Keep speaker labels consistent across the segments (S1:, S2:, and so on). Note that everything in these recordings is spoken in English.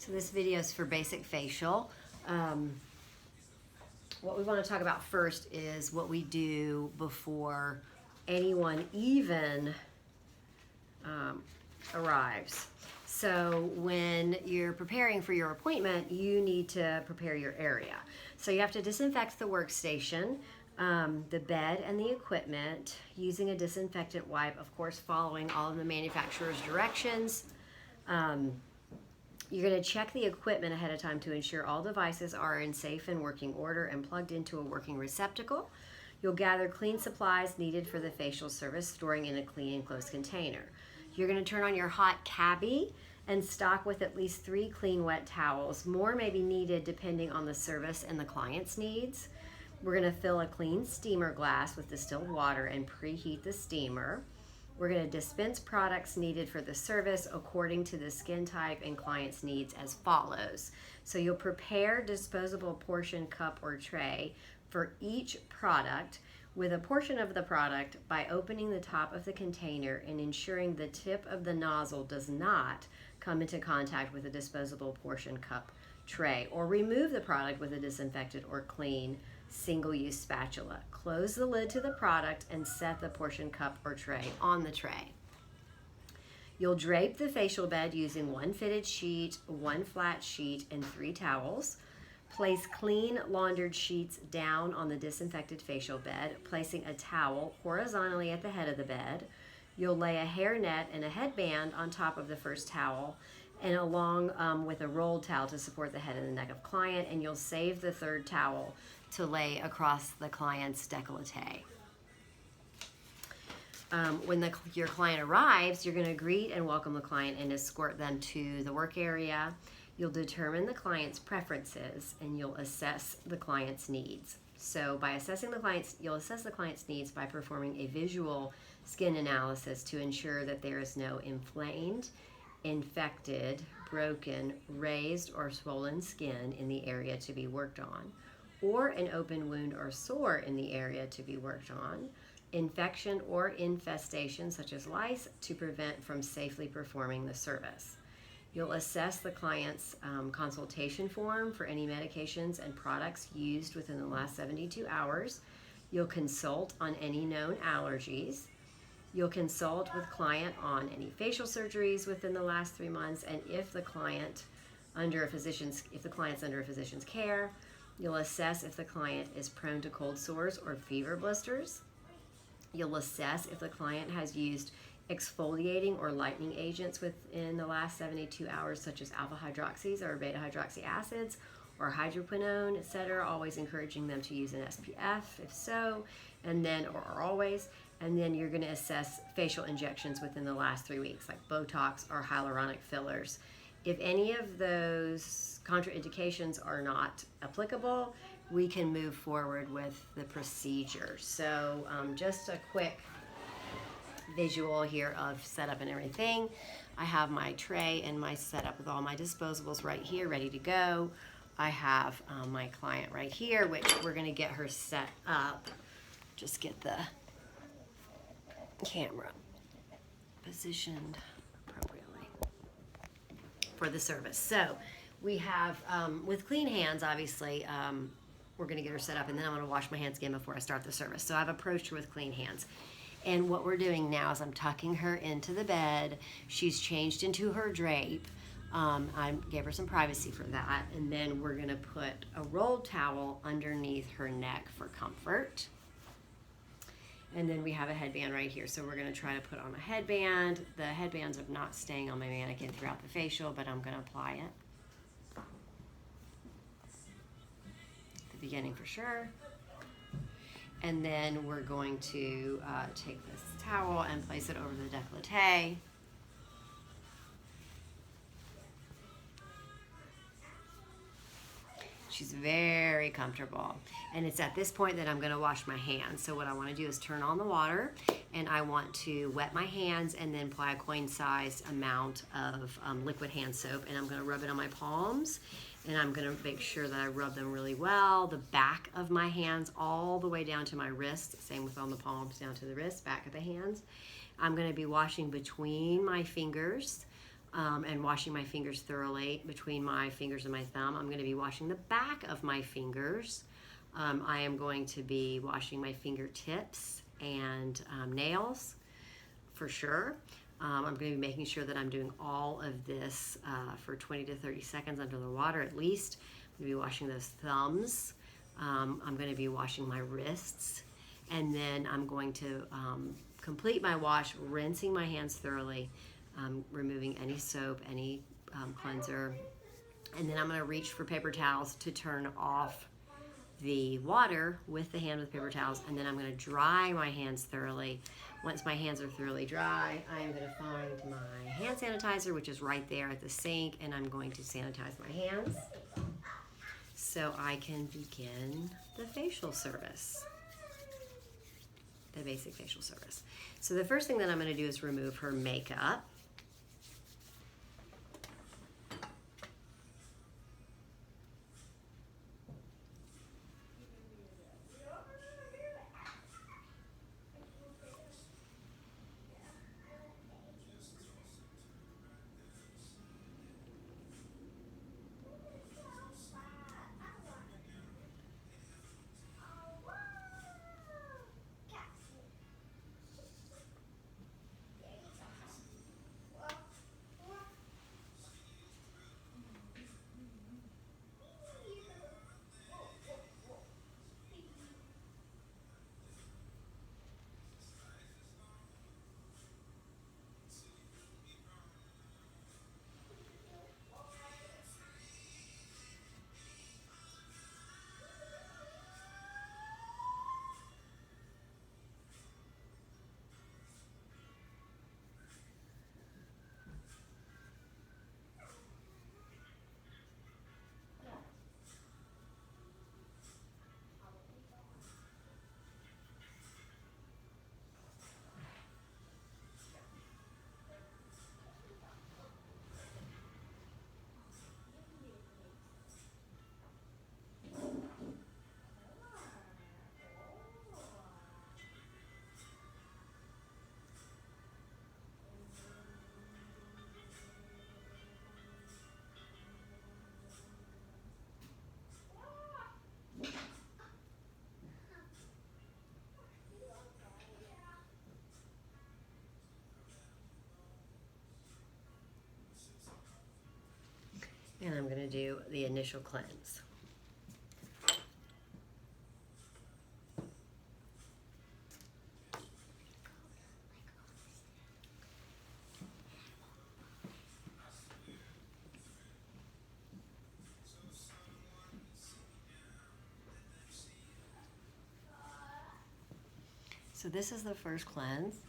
S1: So this video is for basic facial. What we want to talk about first is what we do before anyone even arrives. So when you're preparing for your appointment, you need to prepare your area. So you have to disinfect the workstation, the bed, and the equipment using a disinfectant wipe, of course, following all of the manufacturer's directions. You're going to check the equipment ahead of time to ensure all devices are in safe and working order and plugged into a working receptacle. You'll gather clean supplies needed for the facial service, storing in a clean and closed container. You're going to turn on your hot cabbie and stock with at least 3 clean wet towels. More may be needed depending on the service and the client's needs. We're going to fill a clean steamer glass with distilled water and preheat the steamer. We're going to dispense products needed for the service according to the skin type and client's needs as follows. So you'll prepare disposable portion cup or tray for each product with a portion of the product by opening the top of the container and ensuring the tip of the nozzle does not come into contact with a disposable portion cup tray, or remove the product with a disinfected or clean single-use spatula. Close the lid to the product and set the portion cup or tray on the tray. You'll drape the facial bed using 1 fitted sheet, 1 flat sheet, and 3 towels. Place clean laundered sheets down on the disinfected facial bed, placing a towel horizontally at the head of the bed. You'll lay a hairnet and a headband on top of the first towel and along with a rolled towel to support the head and the neck of client, and you'll save the third towel to lay across the client's décolleté. When your client arrives, you're going to greet and welcome the client and escort them to the work area. You'll determine the client's preferences and you'll assess the client's needs. So by assessing the client's, you'll assess the client's needs by performing a visual skin analysis to ensure that there is no inflamed, infected, broken, raised, or swollen skin in the area to be worked on, or an open wound or sore in the area to be worked on, infection or infestation such as lice to prevent from safely performing the service. You'll assess the client's consultation form for any medications and products used within the last 72 hours. You'll consult on any known allergies. You'll consult with client on any facial surgeries within the last 3 months, and if the client's under a physician's care. You'll assess if the client is prone to cold sores or fever blisters. You'll assess if the client has used exfoliating or lightening agents within the last 72 hours, such as alpha hydroxys or beta hydroxy acids or hydroquinone, etc. Always encouraging them to use an SPF if so, and then or always. And then you're going to assess facial injections within the last 3 weeks, like Botox or hyaluronic fillers. If any of those contraindications are not applicable, we can move forward with the procedure. So just a quick visual here of setup and everything. I have my tray and my setup with all my disposables right here, ready to go. I have my client right here, which we're going to get her set up. Just get the camera positioned appropriately for the service. So we have, with clean hands, obviously, we're going to get her set up, and then I'm going to wash my hands again before I start the service. So I've approached her with clean hands. And what we're doing now is I'm tucking her into the bed. She's changed into her drape. I gave her some privacy for that. And then we're going to put a rolled towel underneath her neck for comfort. And then we have a headband right here. So we're going to try to put on a headband. The headbands are not staying on my mannequin throughout the facial, but I'm going to apply it. At the beginning for sure. And then we're going to take this towel and place it over the décolleté. She's very comfortable. And it's at this point that I'm going to wash my hands. So what I want to do is turn on the water, and I want to wet my hands and then apply a coin-sized amount of liquid hand soap, and I'm going to rub it on my palms, and I'm going to make sure that I rub them really well, the back of my hands all the way down to my wrist, same with on the palms down to the wrist, back of the hands. I'm going to be washing between my fingers and washing my fingers thoroughly between my fingers and my thumb. I'm going to be washing the back of my fingers. I am going to be washing my fingertips and nails for sure. I'm going to be making sure that I'm doing all of this for 20 to 30 seconds under the water at least. I'm going to be washing those thumbs. I'm going to be washing my wrists. And then I'm going to complete my wash, rinsing my hands thoroughly, removing any soap, any cleanser. And then I'm going to reach for paper towels to turn off the water with the hand with paper towels, and then I'm going to dry my hands thoroughly. Once my hands are thoroughly dry, I am going to find my hand sanitizer, which is right there at the sink, and I'm going to sanitize my hands so I can begin the facial service, the basic facial service. So the first thing that I'm going to do is remove her makeup. And I'm going to do the initial cleanse. So this is the first cleanse.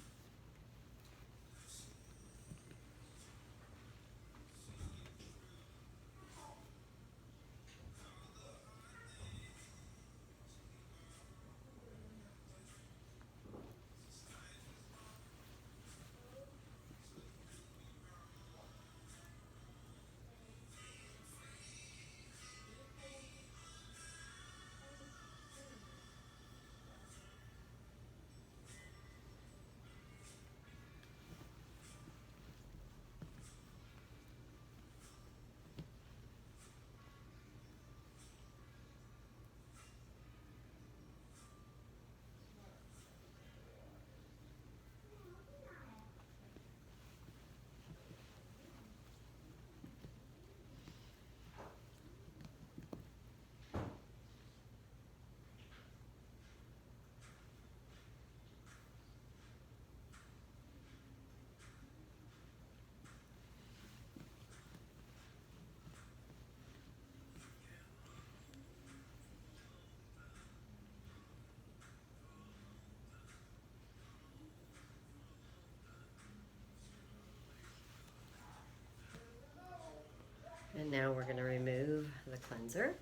S1: And now we're going to remove the cleanser.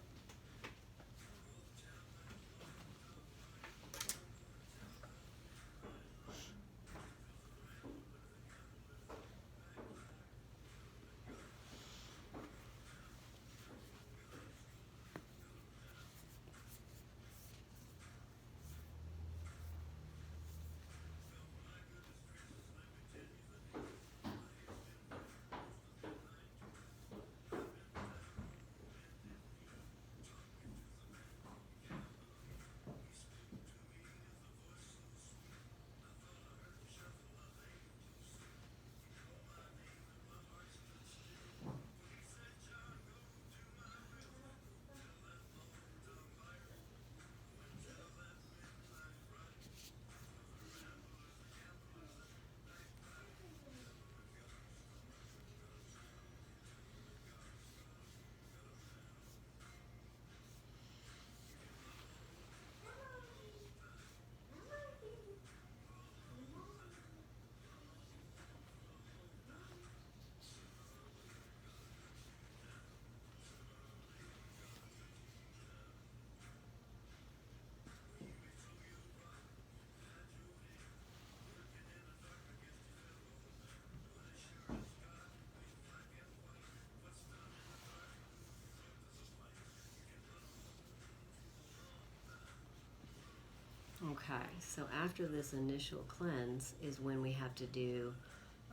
S1: so after this initial cleanse is when we have to do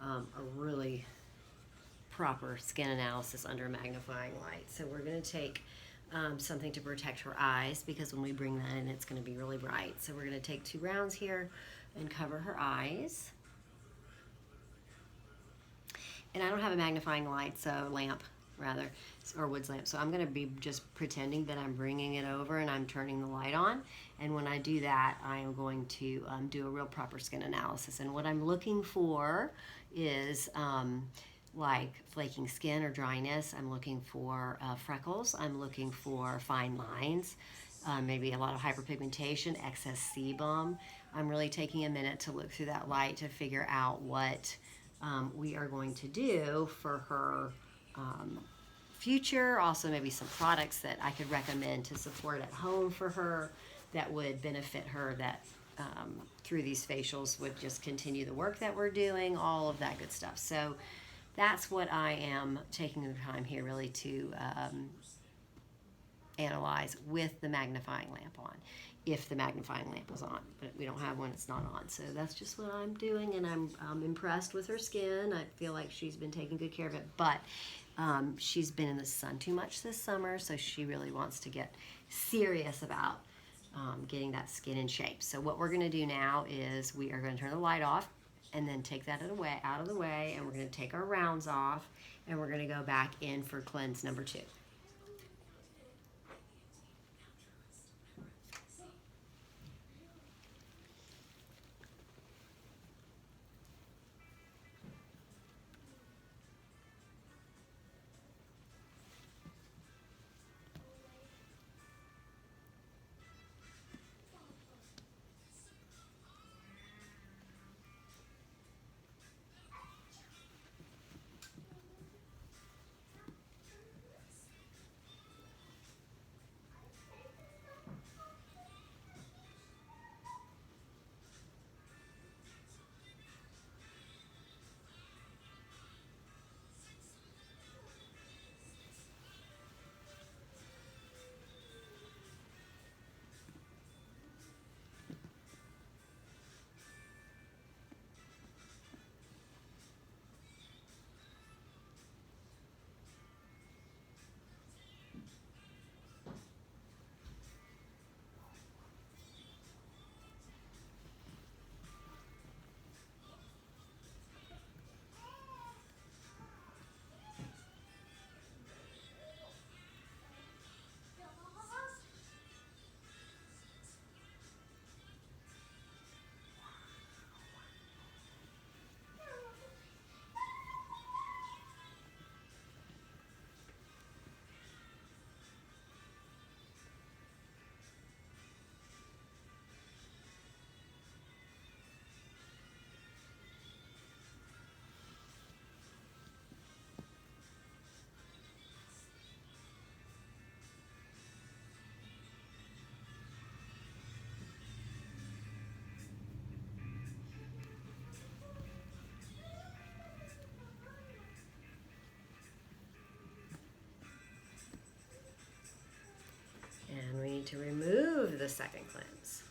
S1: a really proper skin analysis under a magnifying light. So we're going to take something to protect her eyes, because when we bring that in, it's going to be really bright. So we're going to take 2 rounds here and cover her eyes. And I don't have a magnifying light, so lamp rather, or Woods lamp. So I'm going to be just pretending that I'm bringing it over and I'm turning the light on. And when I do that, I am going to do a real proper skin analysis. And what I'm looking for is like flaking skin or dryness. I'm looking for freckles. I'm looking for fine lines, maybe a lot of hyperpigmentation, excess sebum. I'm really taking a minute to look through that light to figure out what we are going to do for her future. Also maybe some products that I could recommend to support at home for her that would benefit her, that through these facials would just continue the work that we're doing, all of that good stuff. So that's what I am taking the time here really to analyze with the magnifying lamp on, if the magnifying lamp was on, but we don't have one, it's not on. So that's just what I'm doing, and I'm impressed with her skin. I feel like she's been taking good care of it, but she's been in the sun too much this summer, so she really wants to get serious about getting that skin in shape. So what we're going to do now is we are going to turn the light off and then take that out of the way, and we're going to take our rounds off, and we're going to go back in for cleanse number 2. And we need to remove the second cleanse.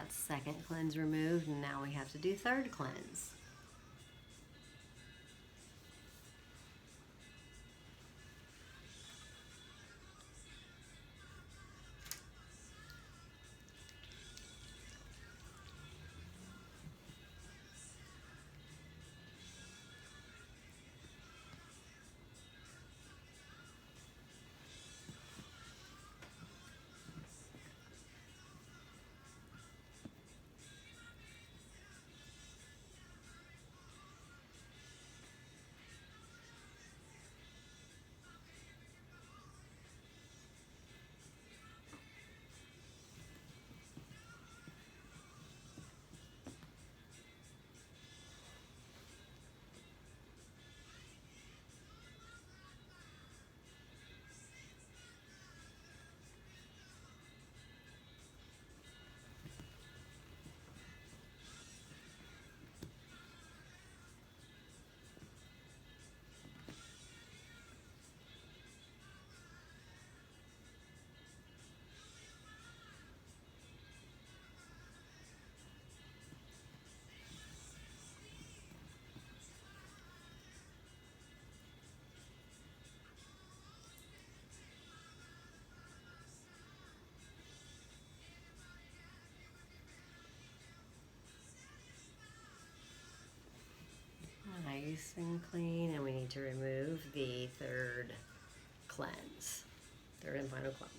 S1: That's second cleanse removed, and now we have to do third cleanse. Nice and clean, and we need to remove the third cleanse, third and final cleanse.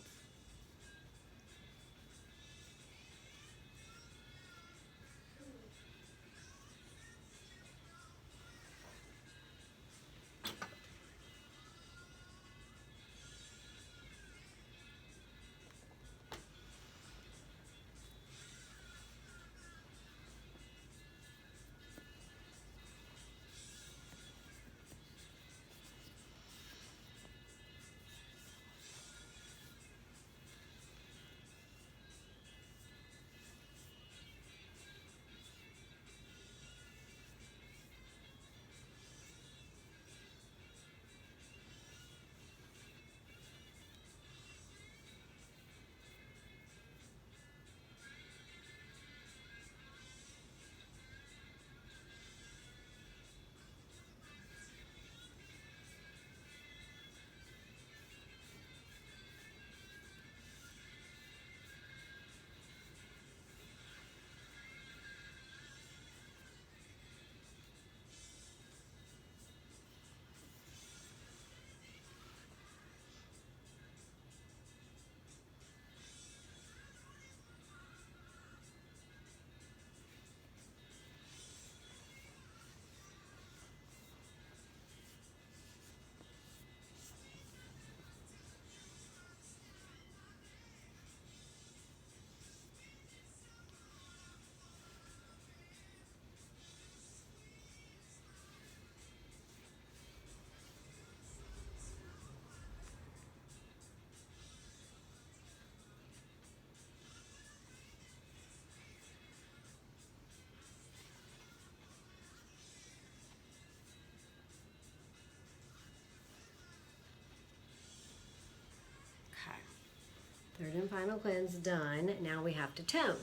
S1: Third and final cleanse done. Now we have to tone.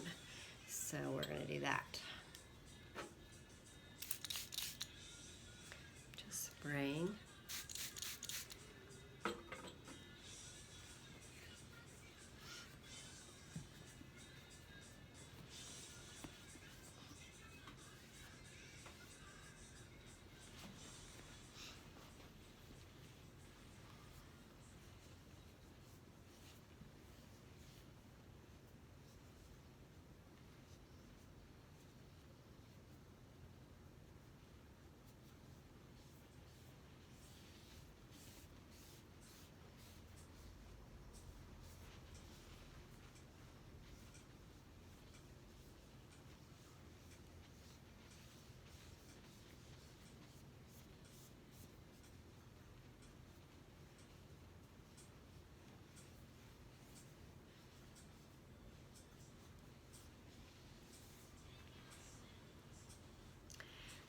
S1: So we're going to do that. Just spraying.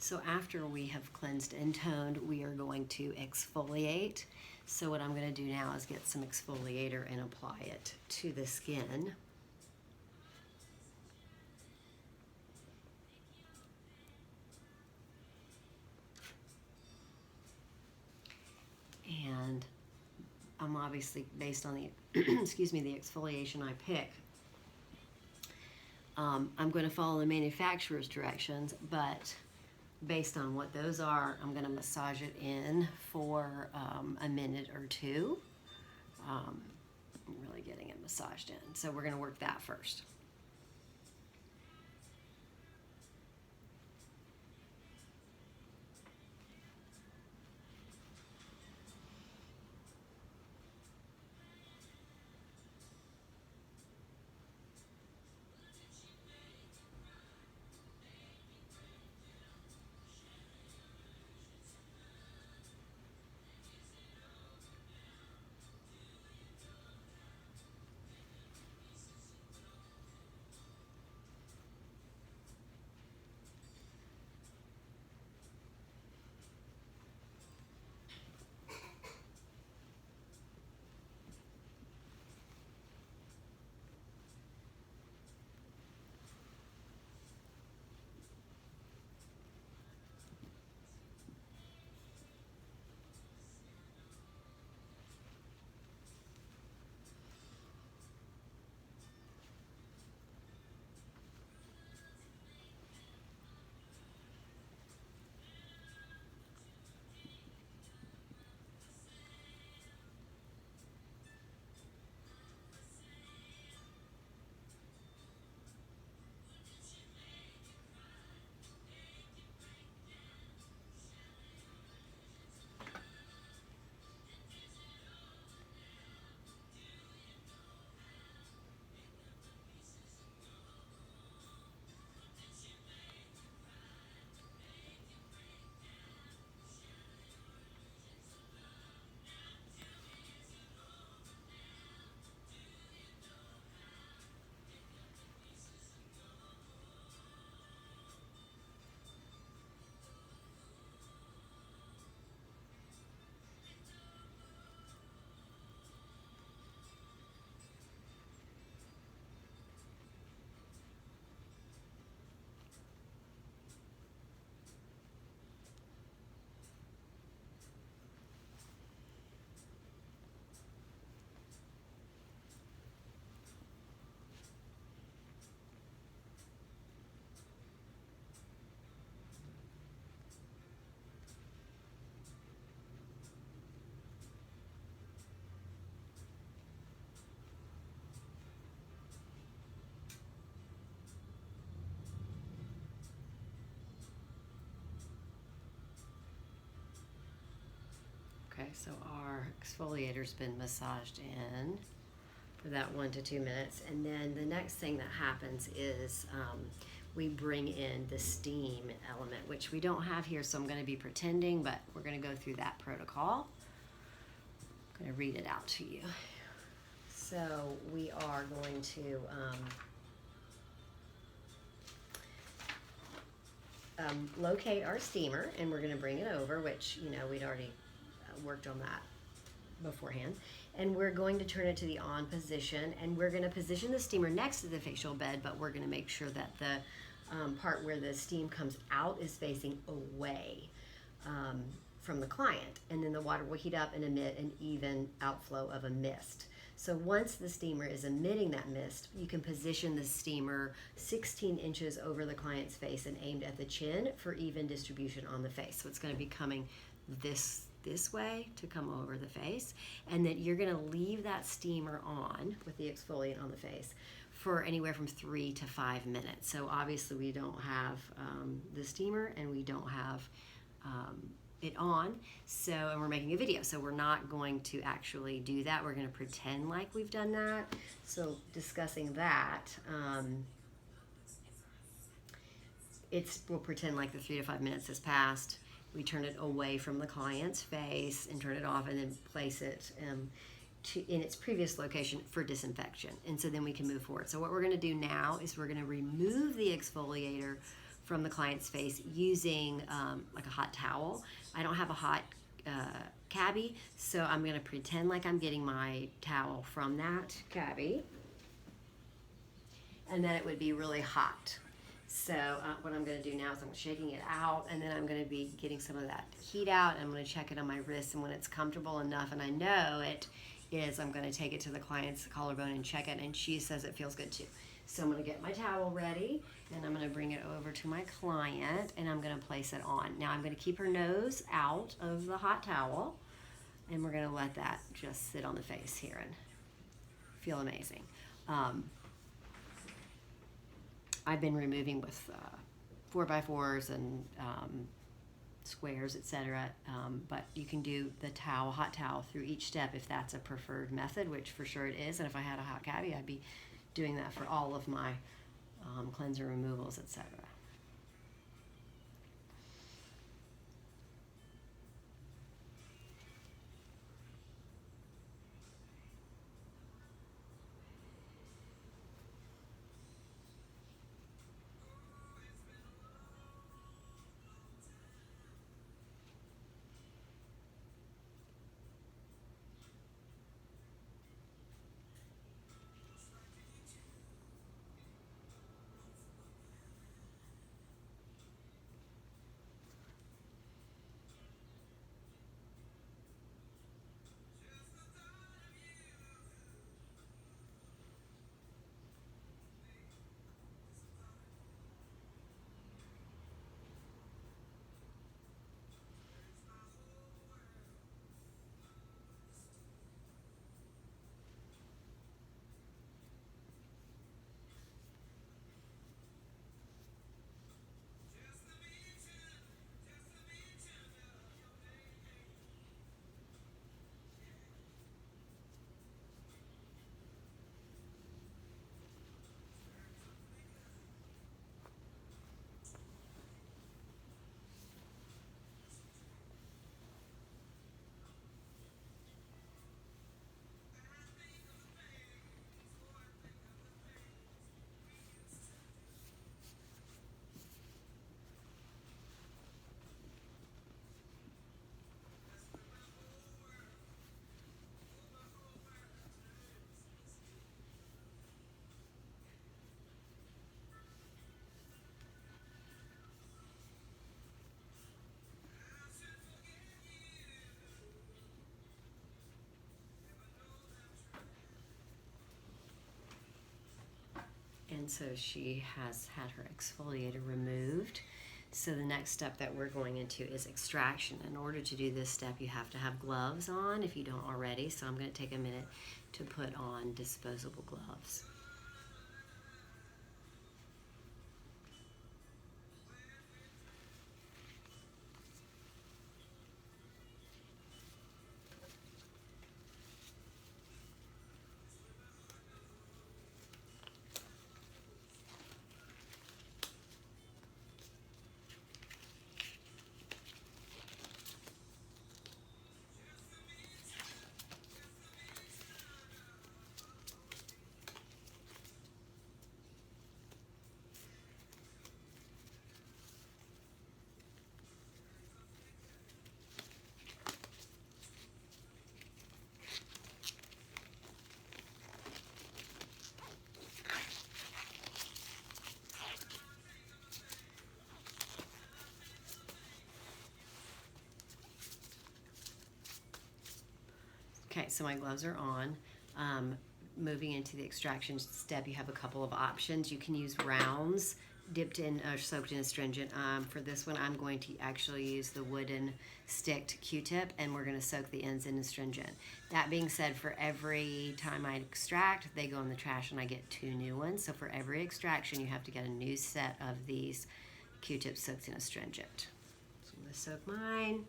S1: So after we have cleansed and toned, we are going to exfoliate. So what I'm going to do now is get some exfoliator and apply it to the skin. obviously based on the, excuse me, the exfoliation I pick. I'm going to follow the manufacturer's directions, but based on what those are, I'm going to massage it in for a minute or two. I'm really getting it massaged in. So we're going to work that first. Okay, so our exfoliator's been massaged in for that 1 to 2 minutes, and then the next thing that happens is we bring in the steam element, which we don't have here, so I'm going to be pretending, but we're going to go through that protocol. I'm going to read it out to you. So we are going to locate our steamer, and we're going to bring it over, which, you know, we'd already worked on that beforehand. And we're going to turn it to the on position, and we're going to position the steamer next to the facial bed, but we're going to make sure that the part where the steam comes out is facing away from the client. And then the water will heat up and emit an even outflow of a mist. So once the steamer is emitting that mist, you can position the steamer 16 inches over the client's face and aimed at the chin for even distribution on the face. So it's going to be coming this way to come over the face, and that you're going to leave that steamer on with the exfoliant on the face for anywhere from 3 to 5 minutes. So obviously we don't have the steamer, and we don't have it on, so, and we're making a video, so we're not going to actually do that. We're going to pretend like we've done that. So discussing that, we'll pretend like the 3 to 5 minutes has passed. We turn it away from the client's face and turn it off, and then place it in its previous location for disinfection. And so then we can move forward. So what we're going to do now is we're going to remove the exfoliator from the client's face using like a hot towel. I don't have a hot cabbie, so I'm going to pretend like I'm getting my towel from that cabbie, and then it would be really hot. So what I'm going to do now is I'm shaking it out, and then I'm going to be getting some of that heat out, and I'm going to check it on my wrist, and when it's comfortable enough and I know it is I'm going to take it to the client's collarbone and check it, and she says it feels good too. So I'm going to get my towel ready, and I'm going to bring it over to my client, and I'm going to place it on. Now I'm going to keep her nose out of the hot towel, and we're going to let that just sit on the face here and feel amazing. I've been removing with 4x4s and squares, etc. But you can do the towel, hot towel, through each step if that's a preferred method, which for sure it is. And if I had a hot cavity, I'd be doing that for all of my cleanser removals, etc. And so she has had her exfoliator removed. So the next step that we're going into is extraction. In order to do this step, you have to have gloves on if you don't already. So I'm going to take a minute to put on disposable gloves. Okay, so my gloves are on. Moving into the extraction step, you have a couple of options. You can use rounds dipped in or soaked in astringent. For this one, I'm going to actually use the wooden sticked Q-tip, and we're going to soak the ends in astringent. That being said, for every time I extract, they go in the trash and I get 2 new ones. So for every extraction, you have to get a new set of these Q-tips soaked in astringent. So I'm going to soak mine.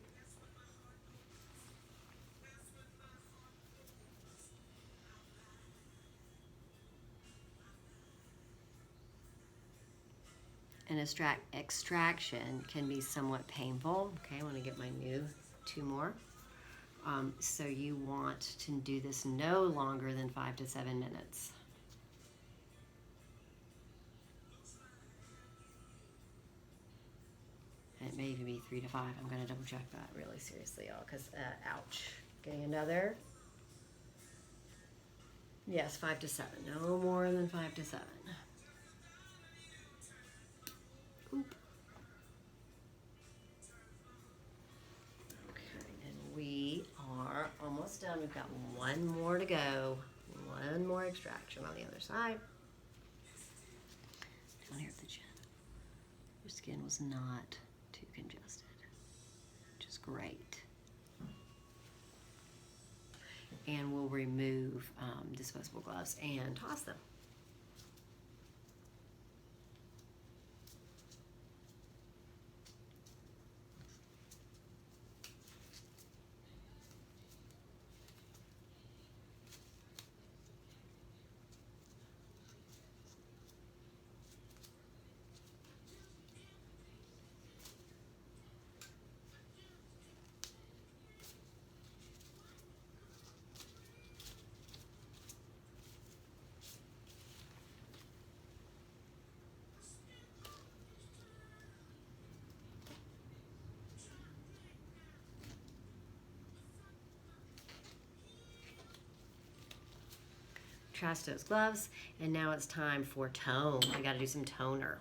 S1: And extraction can be somewhat painful. Okay, I want to get my new 2 more. So you want to do this no longer than 5 to 7 minutes. And it may even be 3 to 5. I'm going to double check that really seriously, y'all, because ouch. Getting another. Yes, 5 to 7. No more than 5 to 7. Oop. Okay, and we are almost almost done. We've got one more to go. One more extraction on the other side. Down here at the chin. Your skin was not too congested, which is great. And we'll remove disposable gloves and toss them. Trust those gloves, and now it's time for tone. I got to do some toner.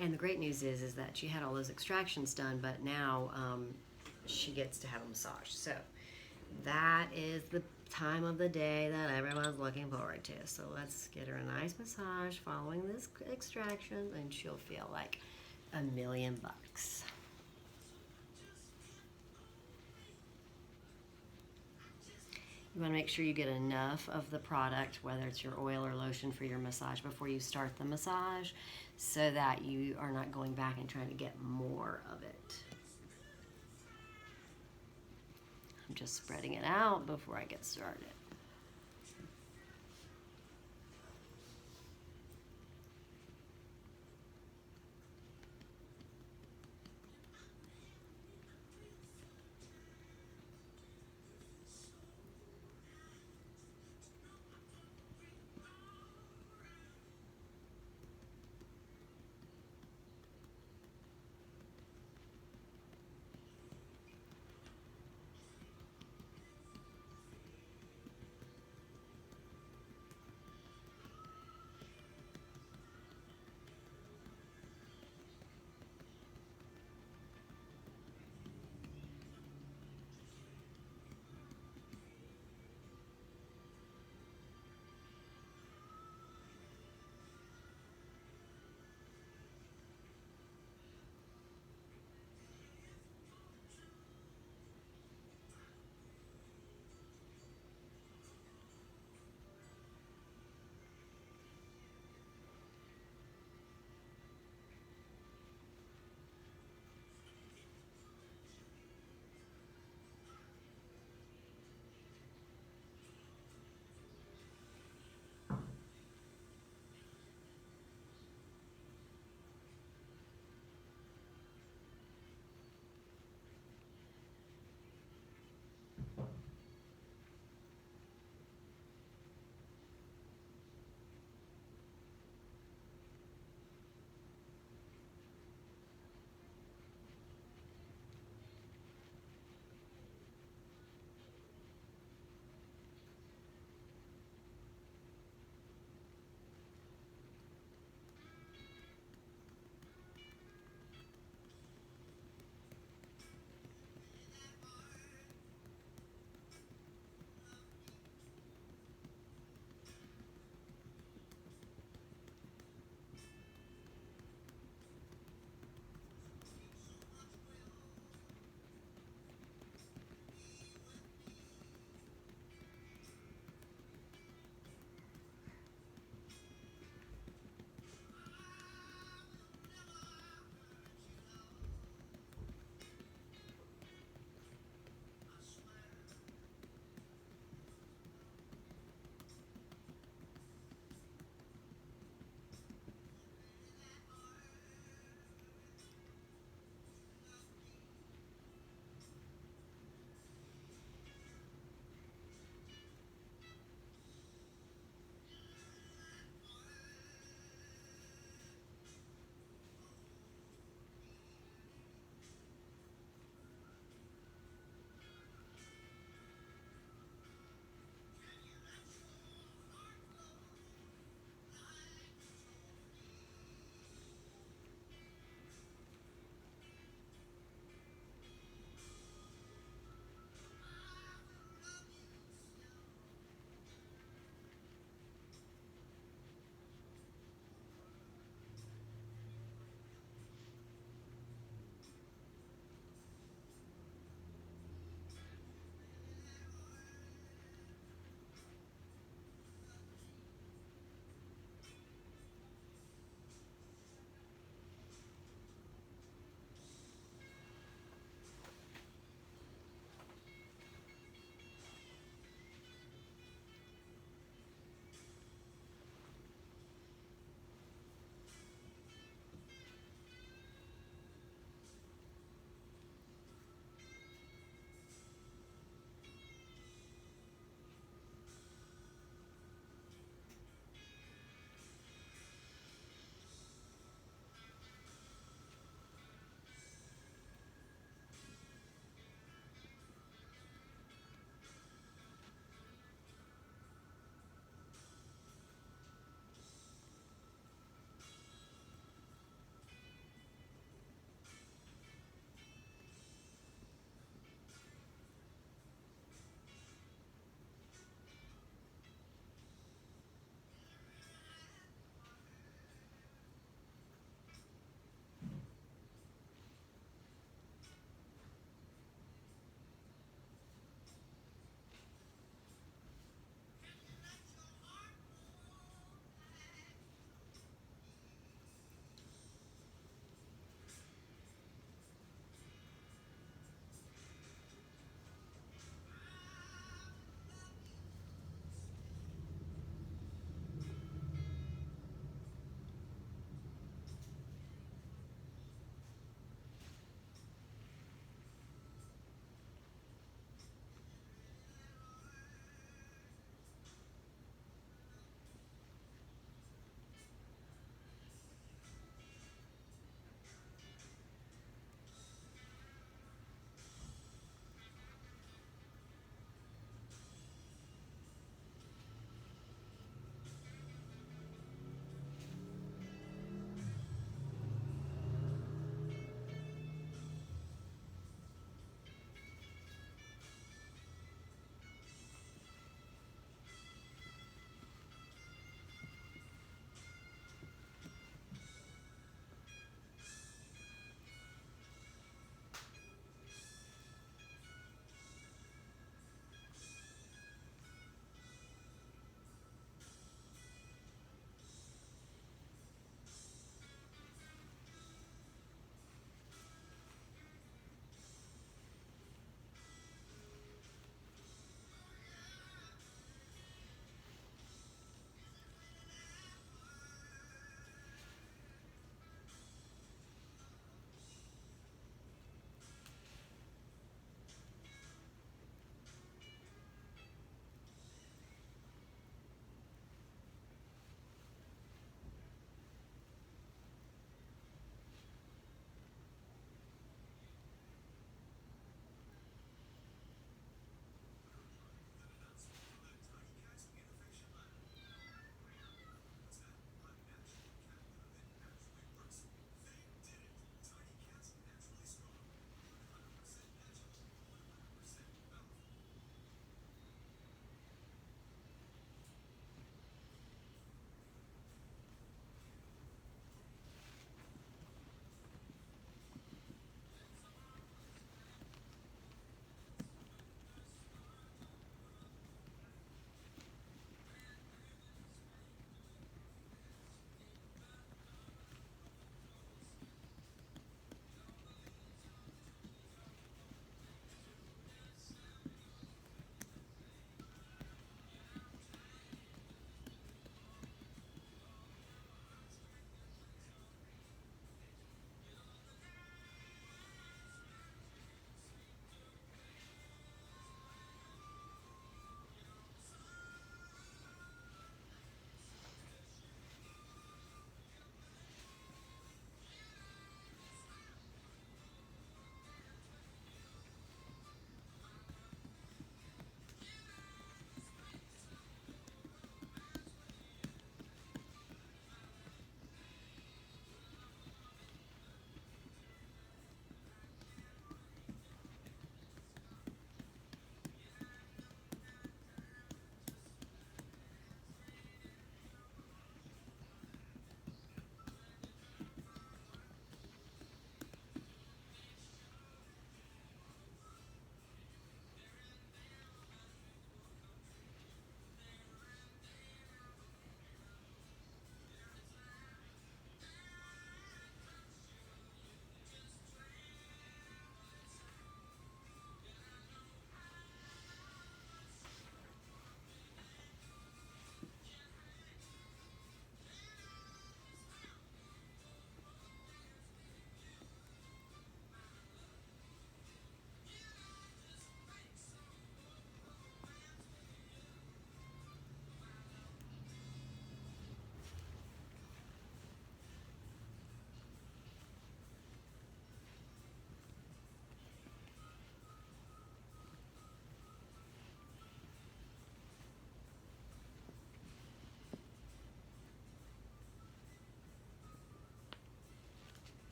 S1: And the great news is that she had all those extractions done, but now she gets to have a massage. So that is the time of the day that everyone's looking forward to. So let's get her a nice massage following this extraction, and she'll feel like $1,000,000. You want to make sure you get enough of the product, whether it's your oil or lotion for your massage, before you start the massage, so that you are not going back and trying to get more of it. I'm just spreading it out before I get started.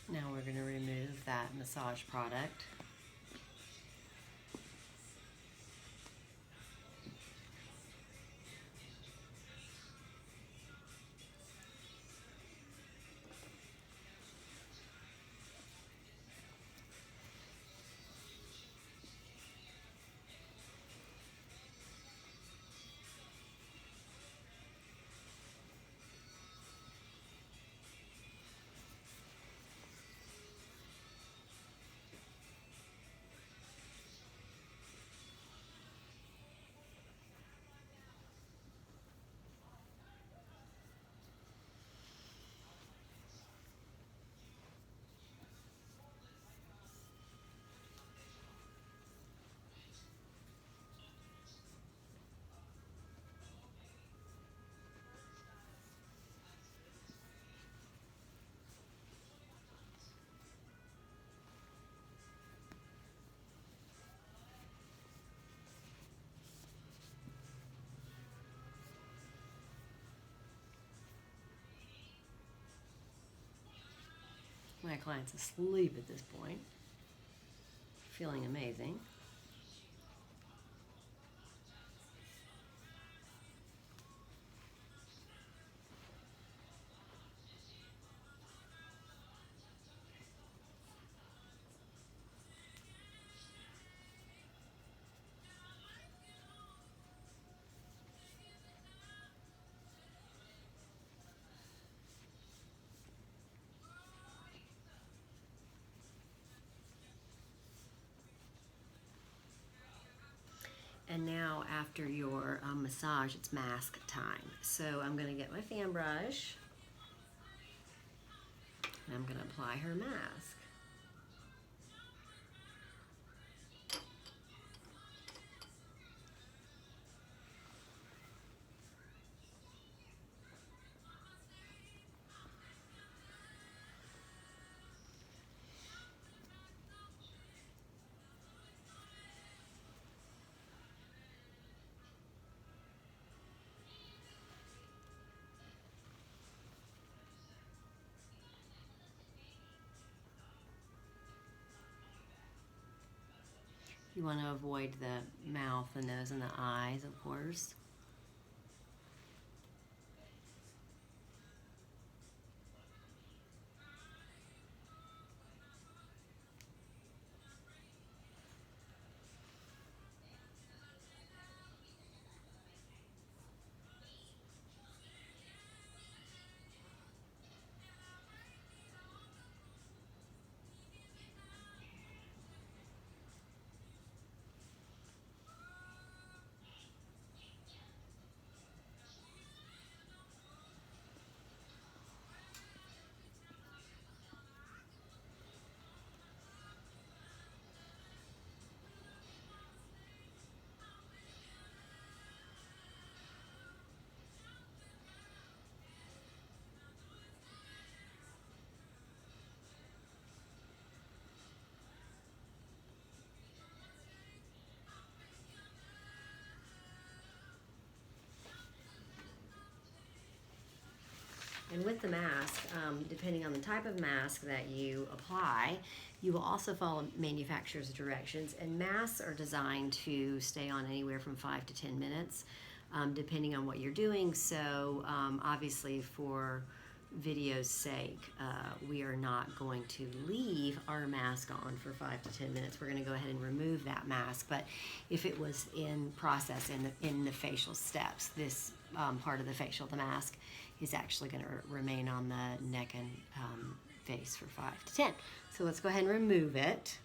S1: Now we're going to remove that massage product. My client's asleep at this point, feeling amazing. And now after your massage, it's mask time. So I'm going to get my fan brush and I'm going to apply her mask. You want to avoid the mouth, the nose, and the eyes, of course. And with the mask, depending on the type of mask that you apply, you will also follow manufacturer's directions. And masks are designed to stay on anywhere from 5 to 10 minutes, depending on what you're doing. So obviously for video's sake, we are not going to leave our mask on for 5 to 10 minutes. We're going to go ahead and remove that mask. But if it was in process in the facial steps, this part of the facial, the mask, is actually going to remain on the neck and face for 5 to 10. So let's go ahead and remove it.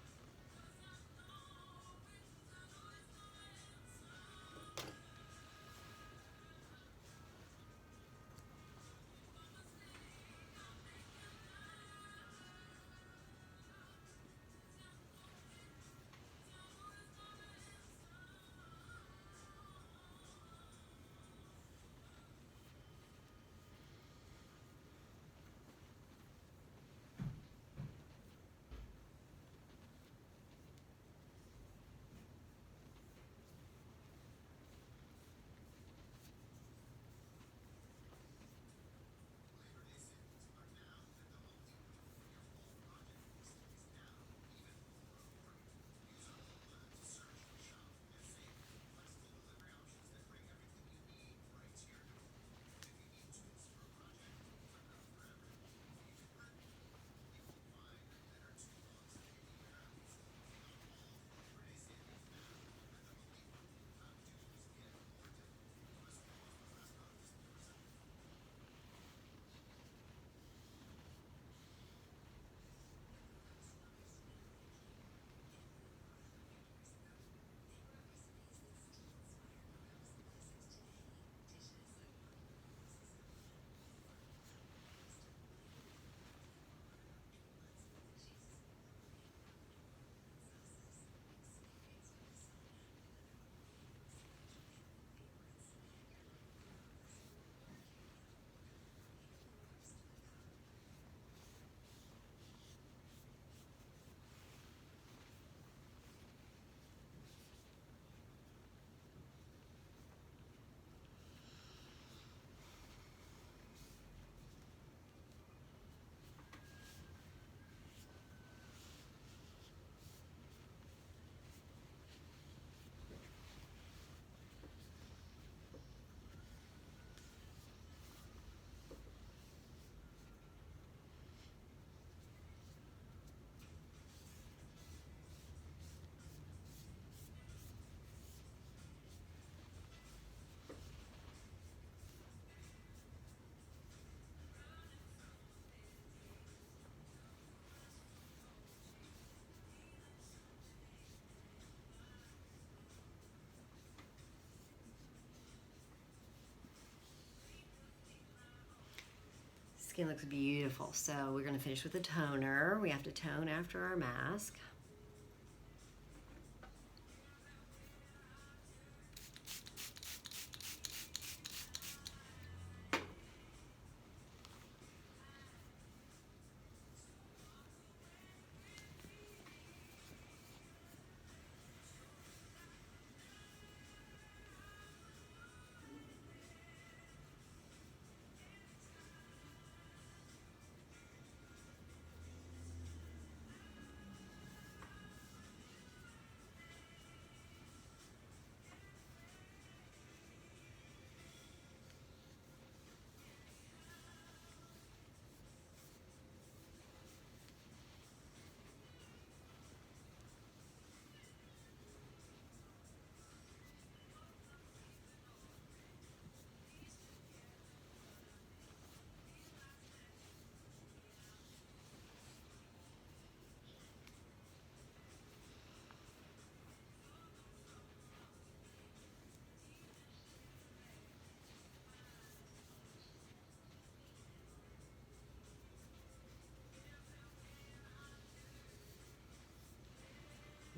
S1: Skin looks beautiful. So we're going to finish with a toner. We have to tone after our mask.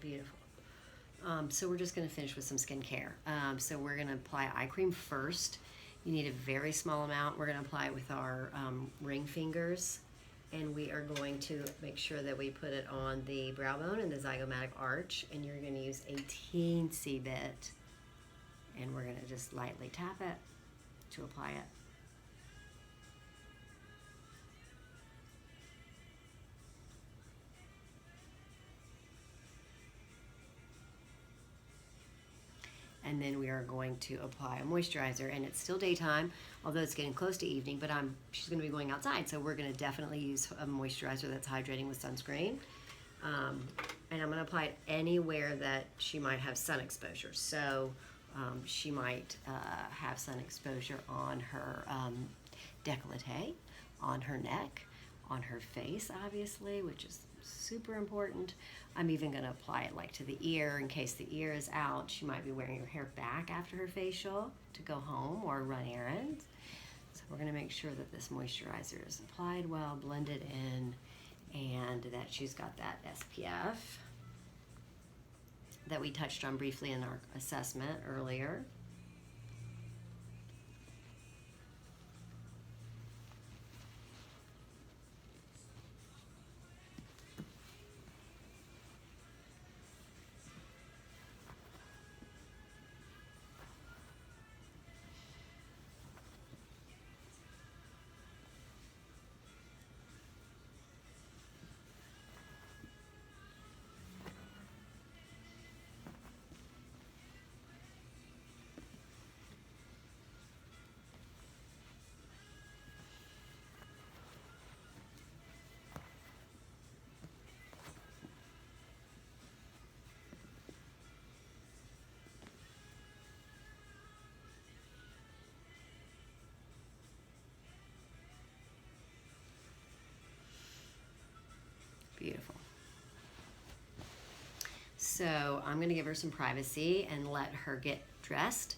S1: Beautiful. So we're just going to finish with some skincare. So we're going to apply eye cream first. You need a very small amount. We're going to apply it with our ring fingers, and we are going to make sure that we put it on the brow bone and the zygomatic arch, and you're going to use a teensy bit, and we're going to just lightly tap it to apply it. And then we are going to apply a moisturizer, and it's still daytime, although it's getting close to evening, but she's going to be going outside, so we're going to definitely use a moisturizer that's hydrating with sunscreen. And I'm going to apply it anywhere that she might have sun exposure. So she might have sun exposure on her décolleté, on her neck, on her face, obviously, which is super important. I'm even going to apply it like to the ear in case the ear is out. She might be wearing her hair back after her facial to go home or run errands. So we're going to make sure that this moisturizer is applied well, blended in, and that she's got that SPF that we touched on briefly in our assessment earlier. Beautiful. So I'm going to give her some privacy and let her get dressed.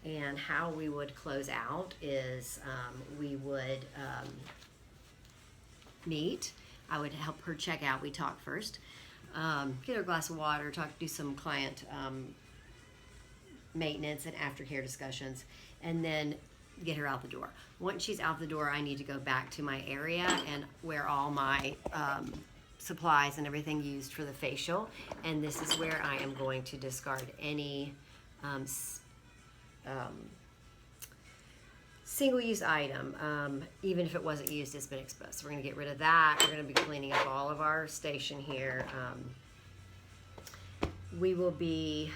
S1: And how we would close out is we would meet. I would help her check out. We talk first. Get her a glass of water, do some client maintenance and aftercare discussions, and then get her out the door. Once she's out the door, I need to go back to my area and where all my supplies and everything used for the facial, and this is where I am going to discard any single-use item, even if it wasn't used, it's been exposed. So we're going to get rid of that. We're going to be cleaning up all of our station here. We will be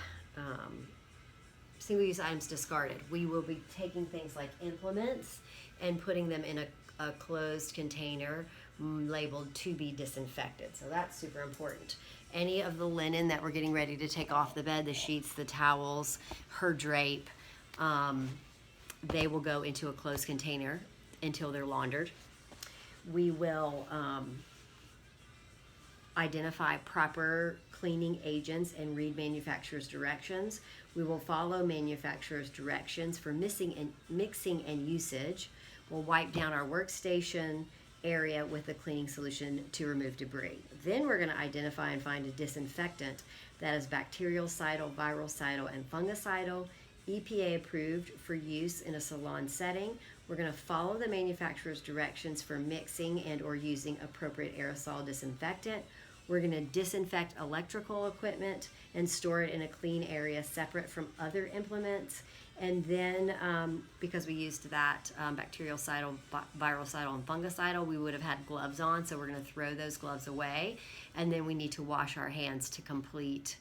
S1: single-use items discarded. We will be taking things like implements and putting them in a closed container labeled to be disinfected. So that's super important. Any of the linen that we're getting ready to take off the bed, the sheets, the towels, her drape, they will go into a closed container until they're laundered. We will identify proper cleaning agents and read manufacturer's directions. We will follow manufacturer's directions for mixing and usage. We'll wipe down our workstation area with a cleaning solution to remove debris. Then we're going to identify and find a disinfectant that is bactericidal, virucidal, and fungicidal, EPA approved for use in a salon setting. We're going to follow the manufacturer's directions for mixing and or using appropriate aerosol disinfectant. We're going to disinfect electrical equipment and store it in a clean area separate from other implements. And then because we used that bactericidal, virucidal, and fungicidal, we would have had gloves on, so we're going to throw those gloves away. And then we need to wash our hands to complete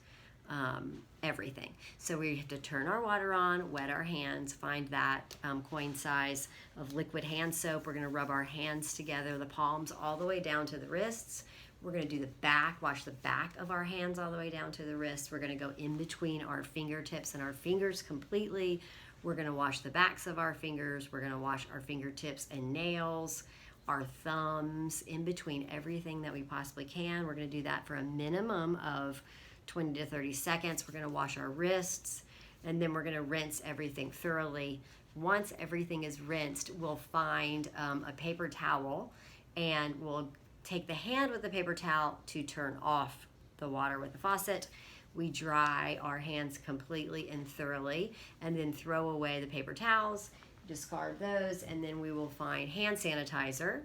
S1: everything. So we have to turn our water on, wet our hands, find that coin size of liquid hand soap. We're going to rub our hands together, the palms all the way down to the wrists. We're going to do the back, wash the back of our hands all the way down to the wrists. We're going to go in between our fingertips and our fingers completely. We're going to wash the backs of our fingers. We're going to wash our fingertips and nails, our thumbs, in between everything that we possibly can. We're going to do that for a minimum of 20 to 30 seconds. We're going to wash our wrists, and then we're going to rinse everything thoroughly. Once everything is rinsed, we'll find a paper towel, and we'll take the hand with the paper towel to turn off the water with the faucet. We dry our hands completely and thoroughly, and then throw away the paper towels, discard those, and then we will find hand sanitizer,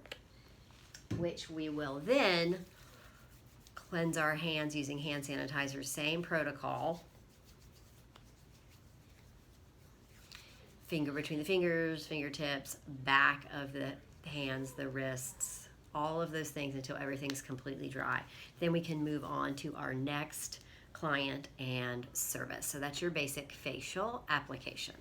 S1: which we will then cleanse our hands using hand sanitizer, same protocol. Finger between the fingers, fingertips, back of the hands, the wrists, all of those things until everything's completely dry. Then we can move on to our next client and service. So that's your basic facial application.